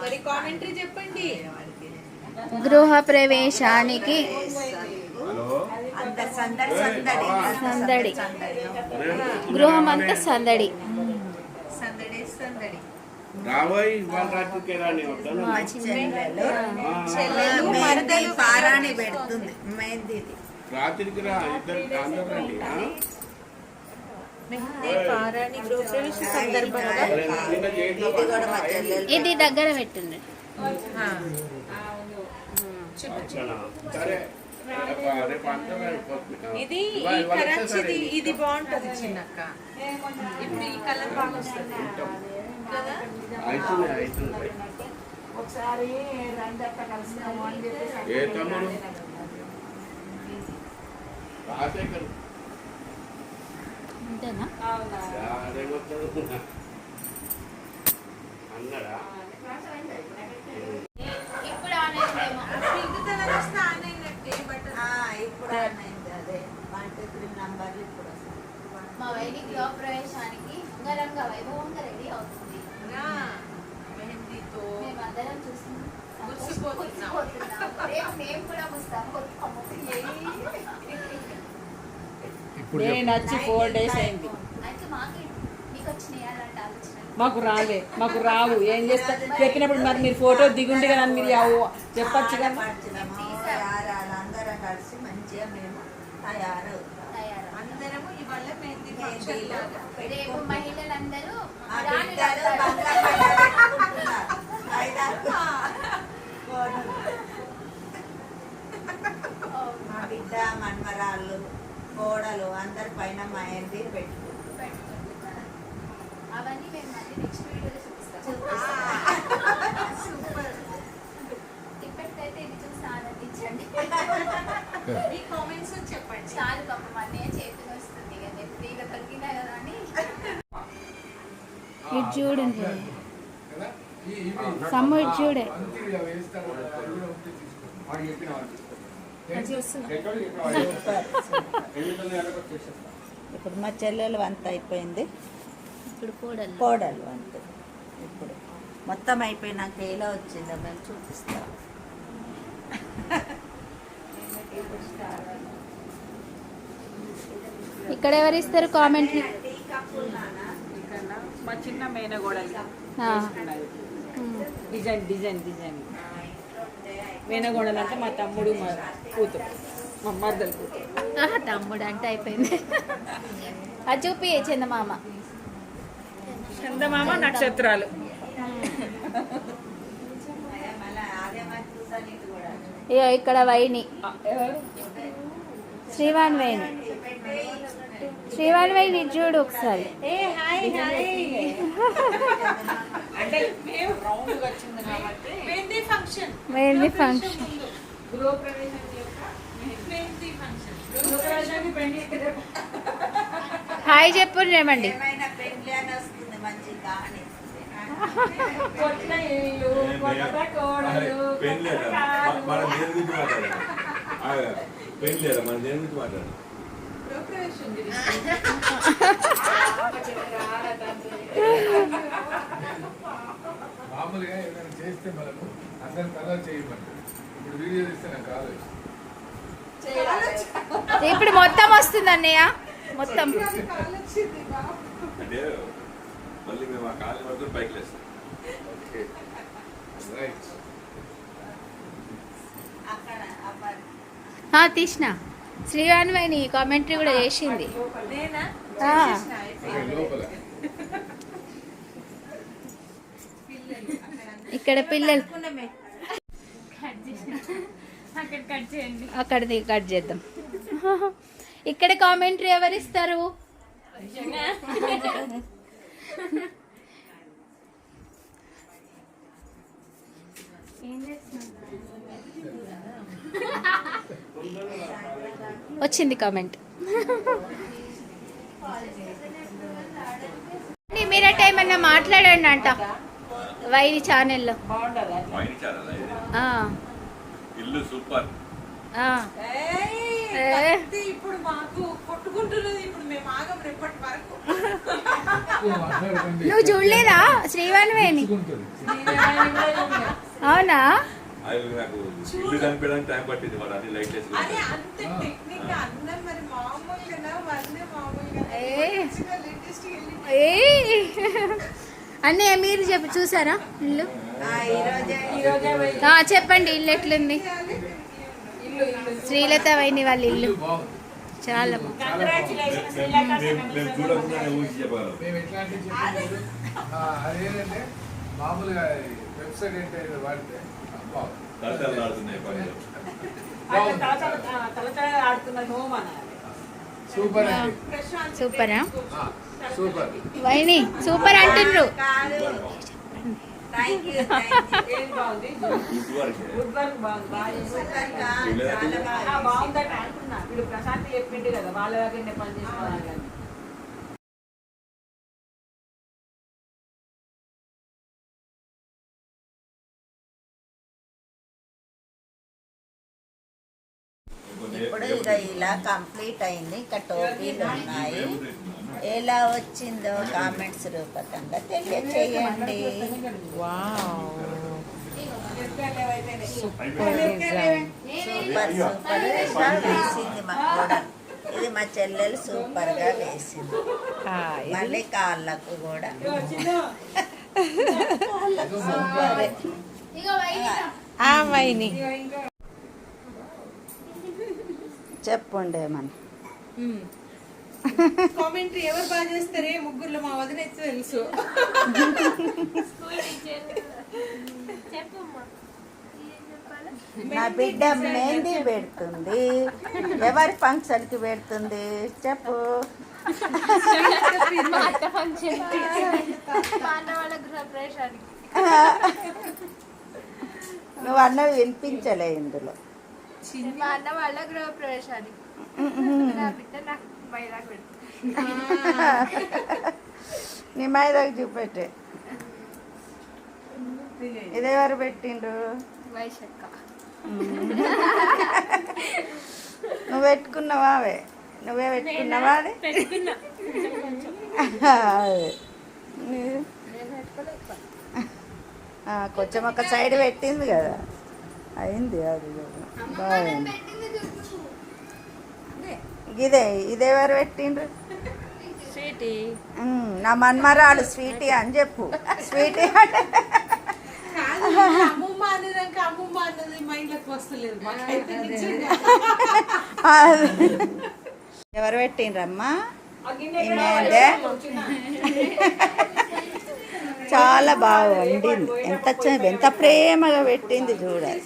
మరి కామెంటరీ చెప్పండి. గృహ ప్రవేశానికి సందడి, గృహం అంతా సందడి. పారాణి పెడుతుంది రాత్రికి ఇది దగ్గర పెట్టండి. ఇది ఇది బాగుంటది చిన్నక్క. ఇప్పుడు ఈ కలర్ బాగా వస్తుంది కదా. ఒకసారి రందక్క కలిసినాము అని చెప్పేసి అంతేనా? అన్నాడా ఇప్పుడు ఆన్ అయిందేమో. పింక్ కలర్ వస్తే ఆన్ అయినట్టే. బట్ ఇప్పుడు ఆన్ అయింది. అదే 1 2 3 నంబర్లు ఇప్పుడు వస్తాయి. మా వైని గృహ ప్రవేశానికి అంగరంగ వైభవంగా రెడీ అవుతుంది. మెహందీతో మేమందరం చూసి మురిసిపోతున్నాం. మేము కూడా ముస్తాము. నచ్చి 4 days అయింది. అయితే మీకు వచ్చినాయి అలాంటి ఆలోచన? మాకు రావు. ఏం చేస్తా చెప్పినప్పుడు మరి మీరు ఫోటో దిగుండి కదా మీరు చెప్పచ్చు కదా. అందరం కలిసి మంచిగా మేము తయారవుతాం. అందరము ఇవాళ మెహందీ రేపు మహిళలందరూ మా బిడ్డ మన్మరాళ్ళు కోడలు అందరి పైన మెహందీ పెట్టుకుంటారు. అవన్నీ మేము మళ్ళీ నెక్స్ట్ వీడియోలో చూపిస్తాం. ఇప్పటికైతే ఇది చూసి ఆనందించండి. మీ కామెంట్స్ చెప్పండి. చాలు పాపం అన్నయ్య చేతులు వస్తుంది కదా, ఫ్రీగా దొరికినా కదా అని. ఇది చూడండి సమ్ము, ఇది చూడే. ఇప్పుడు మా చెల్లెలు వంత అయిపోయింది. ఇప్పుడు కోడలు వంత ఇప్పుడు మొత్తం అయిపోయినాక ఎలా వచ్చిందో మేము చూపిస్తాం. ఇక్కడ ఎవరు ఇస్తారు కామెంట్? మా చిన్న మేనగోడలు డిజైన్ మేనగోడలు అంటే మా తమ్ముడు మా కూతురు, మా మర్దలు కూతురు. తమ్ముడు అంటే అయిపోయింది. అది చూపి చందమామ. చందమామ నక్షత్రాలు. ఇక్కడ వైని శ్రీవాణి వైని. శ్రీవాణి వైని చూడు ఒకసారి. మెహందీ ఫంక్షన్. హాయ్ చెప్పు రేమండి. మామూలుగా ఏదైనా చేస్తే మనము అందరి కలర్ చేయమని ఇప్పుడు వీడియో తీస్తే నాకు కాదు. ఇప్పుడు మొత్తం వస్తుంది అన్నయ్య, మొత్తం. మళ్ళీ మేము ఆ కాలి వరకు పైకి లేస్తాం. తీసిన శ్రీవాణి వైని కామెంటరీ కూడా చేసింది. ఇక్కడ పిల్లలు అక్కడిది కట్ చేద్దాం. ఇక్కడ కామెంటరీ ఎవరిస్తారు? వచ్చింది కామెంట్. మీరట ఏమన్నా మాట్లాడండి అంట వైని ఛానల్లో. ఇల్లు సూపర్. ఇప్పుడు మాకు కొట్టుకుంటున్నది. ఇప్పుడు మేము ఆగం రేపటి వరకు. నువ్వు చూడలేదా శ్రీవాణివేని? ఇచ్చుకుంటుంది. అవునా? అది నాకు ఇల్లు కనిపించడానికి టైం పట్టింది మరి అన్ని లైట్ వేసి అదే అంత టెక్నిక్ అన్నం మరి మామూలుగా వన్నే ఏ. మామూలుగా లేటెస్ట్ ఏ అన్నయ్య మీరు చెప్పి చూసారా ఇల్లు? ఈరోజే చెప్పండి ఇల్లు ఎట్లుంది? శ్రీలత వైని వాళ్ళ ఇల్లు ఇల్లు బాగుంది. చాలా బాగుంది. మేము చూడకుండానే ఊహించి చెప్పగలం. మేము ఎట్లాంటి చెప్పలేదు. అదేంటంటే మామూలుగా వెబ్సైట్ ఏంటంటే వాడితే బాగుంది. తలతలు ఆడుతున్నాయి పనులు. తలతల ఆడుతున్న హోమ్ అన్నారు. సూపర్ అండి. సూపరా? సూపర్. వైని సూపర్ అంటుండ్రు. థ్యాంక్ యూ ఏం బాగుంది? Good work. గుడ్ వర్క్ బాగుంది. బాగా చేశారు. బాగుందట అంటున్నా. వీడు ప్రశాంత్ చెప్పిండు కదా వాళ్ళ దగ్గర పని చేసుకోవాలి కానీ. ఇప్పుడు ఇక ఇలా కంప్లీట్ అయింది. ఇంకా టోపీలు ఉన్నాయి. ఎలా వచ్చిందో కామెంట్స్ రూపకంగా తెలియచేయండి. సూపర్ సూపర్గా వేసింది మా కూడా. ఇది మా చెల్లెలు సూపర్గా వేసింది. మళ్ళీ కాళ్ళకు కూడా సూపర్. వైని చెప్పండి ఏమన్నా. కామెంటరీ ఎవరు బాగా చేస్తారే ముగ్గురులో మా వదిన అయితే తెలుసు. నా బిడ్డ మెహందీ పెడుతుంది. ఎవరి ఫంక్షన్కి పెడుతుంది చెప్పు. నువ్వు అన్నవి వినిపించలే ఇందులో. మా అన్న వాళ్ళ గృహ ప్రవేశానికి నా బిడ్డ నాకు మైదాకు పెడుతుంది. నీ మైదాకు చూపెట్టే. ఇదెవరు పెట్టిండ్రు? వైశక్క నువ్వు పెట్టుకున్నావా? అవే నువ్వే పెట్టుకున్నావా? అది అదే. కొంచెం ఒక సైడ్ పెట్టింది కదా, అయింది అది. బాగుంది. ఇదేవారు పెట్టిండ్రు? స్వీటీ. నా మన్మరాలు స్వీటీ అని చెప్పు. స్వీటీ అంటే అమ్మమ్మ అనేదాక అమ్మమ్మ అన్నది మైండ్లోకి వస్తలేదు మాకైతే నిజంగా. ఎవరు పెట్టిండ్రమ్మా? చాలా బాగా వండింది. ఎంత ప్రేమగా పెట్టింది చూడాలి.